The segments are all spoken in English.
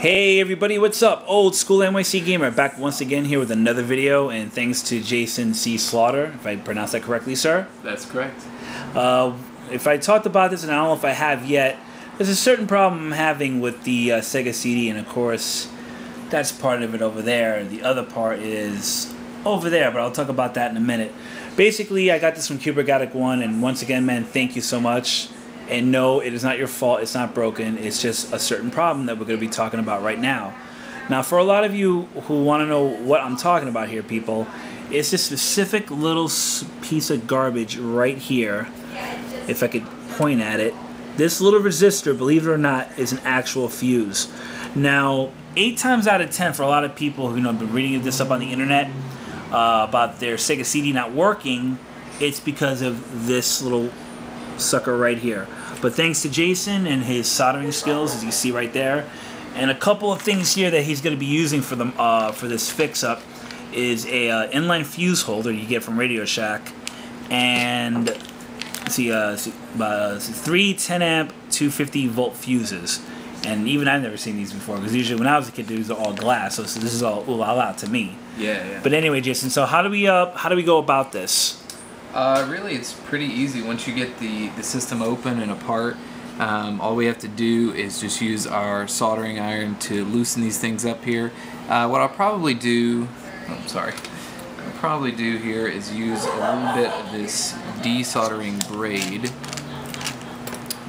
Hey everybody, what's up? Old School NYC Gamer back once again here with another video, and thanks to Jason C. Slaughter, if I pronounced that correctly, sir. That's correct. If I talked about this, and I don't know if I have yet, there's a certain problem I'm having with the Sega CD, and of course, that's part of it over there. The other part is over there, but I'll talk about that in a minute. Basically, I got this from Cubergatic 1, and once again, man, thank you so much. And no, it is not your fault, it's not broken, it's just a certain problem that we're going to be talking about right now. Now, for a lot of you who want to know what I'm talking about here, people, it's this specific little piece of garbage right here, if I could point at it. This little resistor, believe it or not, is an actual fuse. Now, 8 times out of 10 for a lot of people who have been reading this up on the internet about their Sega CD not working, it's because of this little sucker right here. But thanks to Jason and his soldering skills, as you see right there, and a couple of things here that he's going to be using for them for this fix-up is a inline fuse holder you get from Radio Shack, and let's see, 3 10-amp 250 volt fuses. And even I've never seen these before, because usually when I was a kid these are all glass, so this is all ooh la la to me. Yeah. But anyway, Jason, so how do we go about this? Really, it's pretty easy. Once you get the system open and apart, all we have to do is just use our soldering iron to loosen these things up here. What I'll probably do, here is use a little bit of this desoldering braid.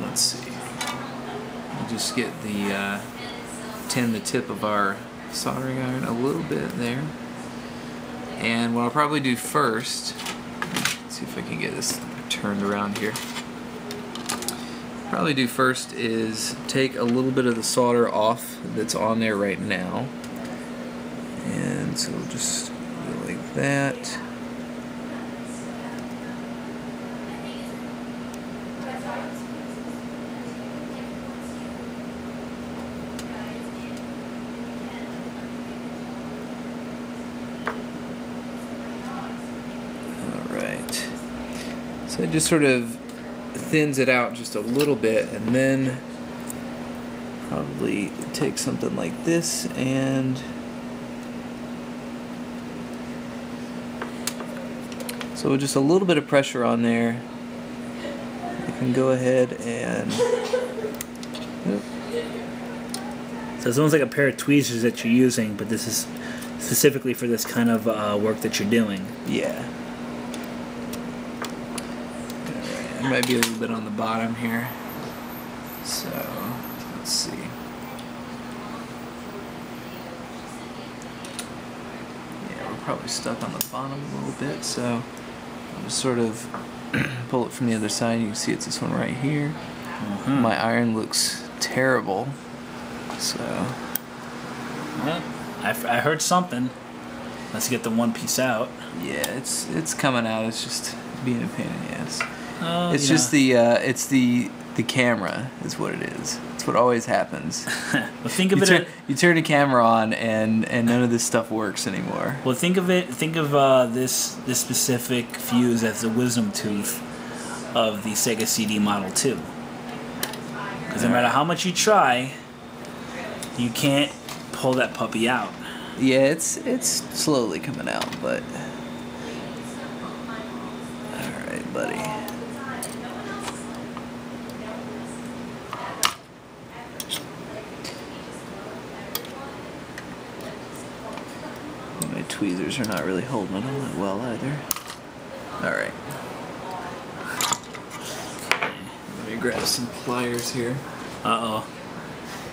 Let's see. We'll just get the the tip of our soldering iron a little bit there. And what I'll probably do first, see if I can get this turned around here. Probably do first is take a little bit of the solder off that's on there right now, and so we'll just go like that. So it just sort of thins it out just a little bit, and then probably take something like this and so with just a little bit of pressure on there, you can go ahead and So it's almost like a pair of tweezers that you're using, but this is specifically for this kind of work that you're doing. Yeah. There might be a little bit on the bottom here. So, let's see. Yeah, we're probably stuck on the bottom a little bit, so I'll just sort of pull it from the other side. You can see it's this one right here. Mm-hmm. My iron looks terrible, so... Well, I heard something. Let's get the one piece out. Yeah, it's coming out. It's just being a pain in the ass. It's you just know. the camera is what it is. It's what always happens. Well, think of you turn the camera on and none of this stuff works anymore. Well, think of this specific fuse as the wisdom tooth of the Sega CD Model 2. Because no matter how much you try, you can't pull that puppy out. Yeah, it's slowly coming out, but all right, buddy. My tweezers are not really holding it all that well either. Alright. Let me grab some pliers here. Uh-oh.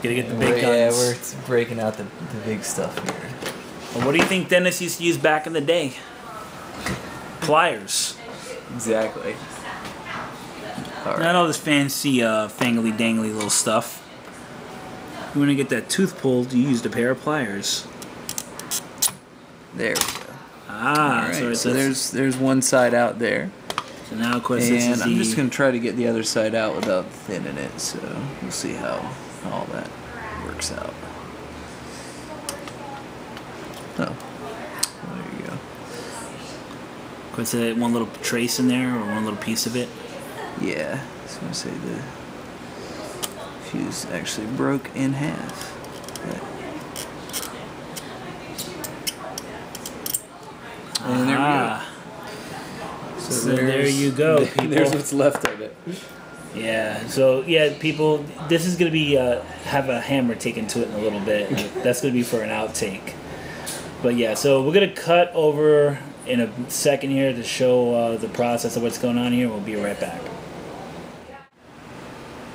Gotta get the big guns. Yeah, we're breaking out the big stuff here. Well, what do you think Dennis used to use back in the day? Pliers. Exactly. Alright. Not all this fancy, fangly-dangly little stuff. You want to get that tooth pulled, you used a pair of pliers. There we go. Ah, right, so there's one side out there. So now, of course, and this is I'm just going to try to get the other side out without thinning it, so we'll see how all that works out. Oh, there you go. Of course, one little trace in there, or one little piece of it. Yeah, so I'm going to say the fuse actually broke in half. But And there we go. So there you go, people. There's what's left of it. Yeah, so yeah, people, this is going to be, have a hammer taken to it in a little bit. That's going to be for an outtake. But yeah, so we're going to cut over in a second here to show the process of what's going on here. We'll be right back.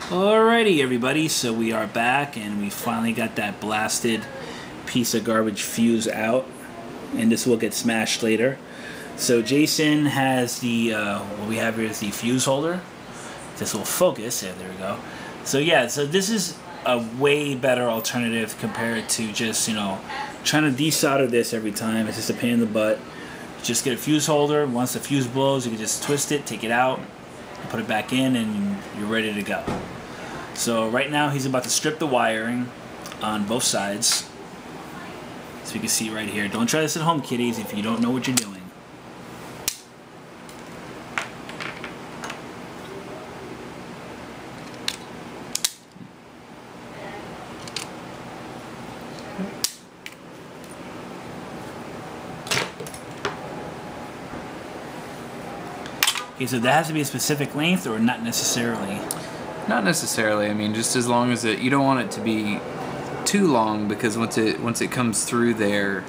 Alrighty, everybody, so we are back, and we finally got that blasted piece of garbage fuse out, and this will get smashed later. So Jason has the, what we have here is the fuse holder. This will focus. Yeah, there we go. So yeah, so this is a way better alternative compared to just, you know, trying to desolder this every time. It's just a pain in the butt. Just get a fuse holder. Once the fuse blows, you can just twist it, take it out, put it back in, and you're ready to go. So right now he's about to strip the wiring on both sides. So you can see right here. Don't try this at home, kiddies, if you don't know what you're doing. Okay, so that has to be a specific length, or not necessarily? Not necessarily. I mean, just as long as you don't want it to be too long, because once it comes through there,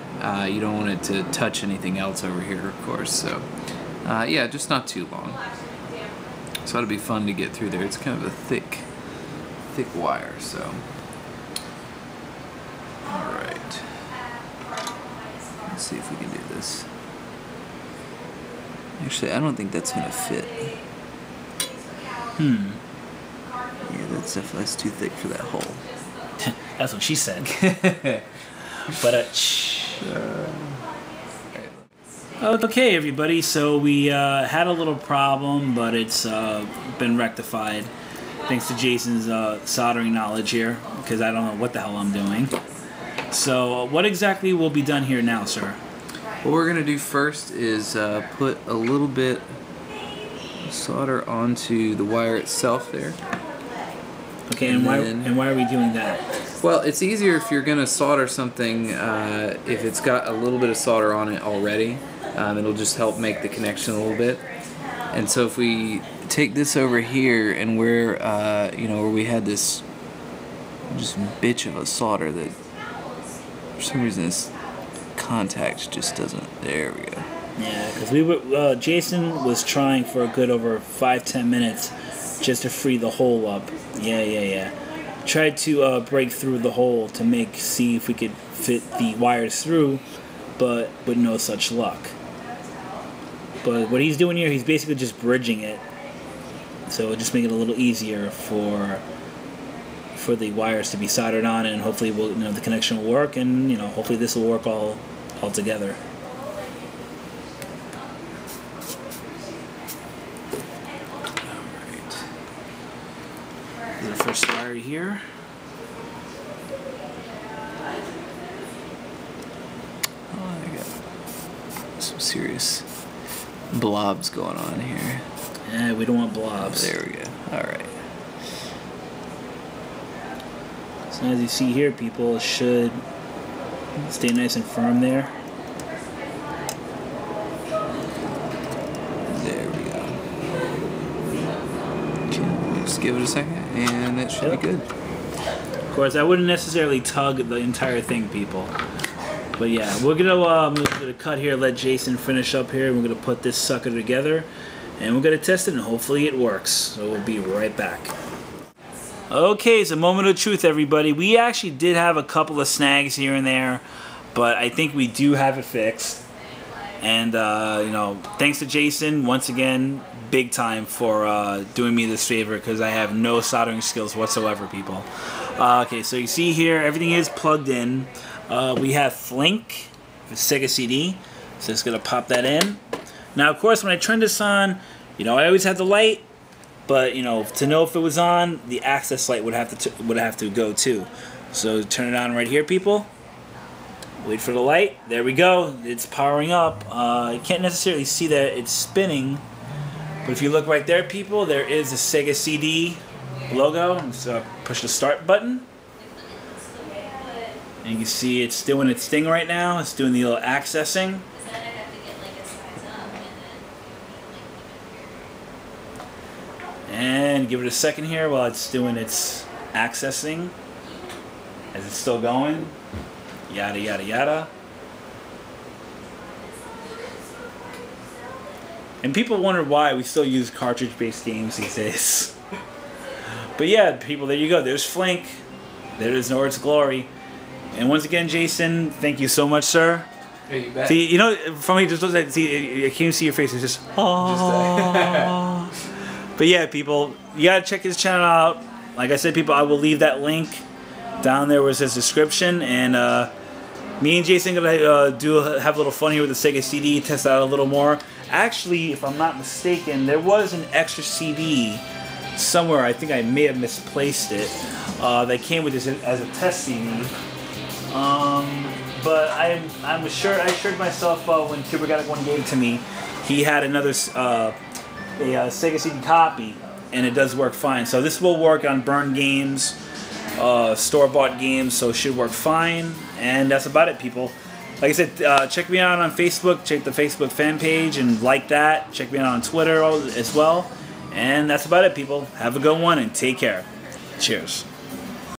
you don't want it to touch anything else over here, of course. So, yeah, just not too long. So it'll be fun to get through there. It's kind of a thick wire. So, all right. Let's see if we can do this. Actually, I don't think that's gonna fit. Yeah, that's too thick for that hole. That's what she said. But okay, everybody. So we had a little problem, but it's been rectified thanks to Jason's soldering knowledge here, because I don't know what the hell I'm doing. So what exactly will be done here now, sir? What we're going to do first is put a little bit of solder onto the wire itself there. Okay, and why are we doing that? Well, it's easier if you're going to solder something if it's got a little bit of solder on it already. It'll just help make the connection a little bit. And so if we take this over here, and where you know, where we had this just bitch of a solder that for some reason this contact just doesn't. There we go. Yeah, because we were Jason was trying for a good over 5-10 minutes just to free the hole up. Yeah. Tried to break through the hole to see if we could fit the wires through, but with no such luck. But what he's doing here, he's basically just bridging it, so it'll just make it a little easier for the wires to be soldered on, and hopefully the connection will work, and hopefully this will work all together. Alright. The first wire here. Oh, I got some serious blobs going on here. Yeah, we don't want blobs. There we go. Alright. So as you see here, people, it should stay nice and firm there. There we go. Okay, just give it a second, and that should be good. Of course, I wouldn't necessarily tug the entire thing, people. But yeah, we're gonna cut here, let Jason finish up here, and we're gonna put this sucker together, and we're gonna test it, and hopefully it works. So we'll be right back. Okay, it's a moment of truth, everybody. We actually did have a couple of snags here and there, but I think we do have it fixed. And thanks to Jason once again, big time for doing me this favor, because I have no soldering skills whatsoever, people. Okay, so you see here, everything is plugged in. We have Flink for Sega CD, so just gonna pop that in. Now, of course, when I turn this on, I always have the light, but to know if it was on, the access light would have to go too. So turn it on right here, people. Wait for the light. There we go. It's powering up. You can't necessarily see that it's spinning, but if you look right there, people, there is a Sega CD logo. So push the start button. And you can see it's doing its thing right now. It's doing the little accessing. to give it a second here while it's doing its accessing. As it's still going. Yada, yada, yada. And people wonder why we still use cartridge-based games these days. But yeah, people, there you go. There's Flink. There is Nord's Glory. And once again, Jason, thank you so much, sir. Hey, you bet. See, you know, from me, just looks like, see, I can't see your face. It's just, oh. But yeah, people, you gotta check his channel out. Like I said, people, I will leave that link down there with his description. And me and Jason are gonna have a little fun here with the Sega CD, test out a little more. Actually, if I'm not mistaken, there was an extra CD somewhere. I think I may have misplaced it. That came with this as a test CD. But I assured myself when Kubernetic gave it to me, he had another a Sega CD copy, and it does work fine. So this will work on burned games, store-bought games, so it should work fine. And that's about it, people. Like I said, check me out on Facebook. Check the Facebook fan page and like that. Check me out on Twitter as well. And that's about it, people. Have a good one and take care. Cheers.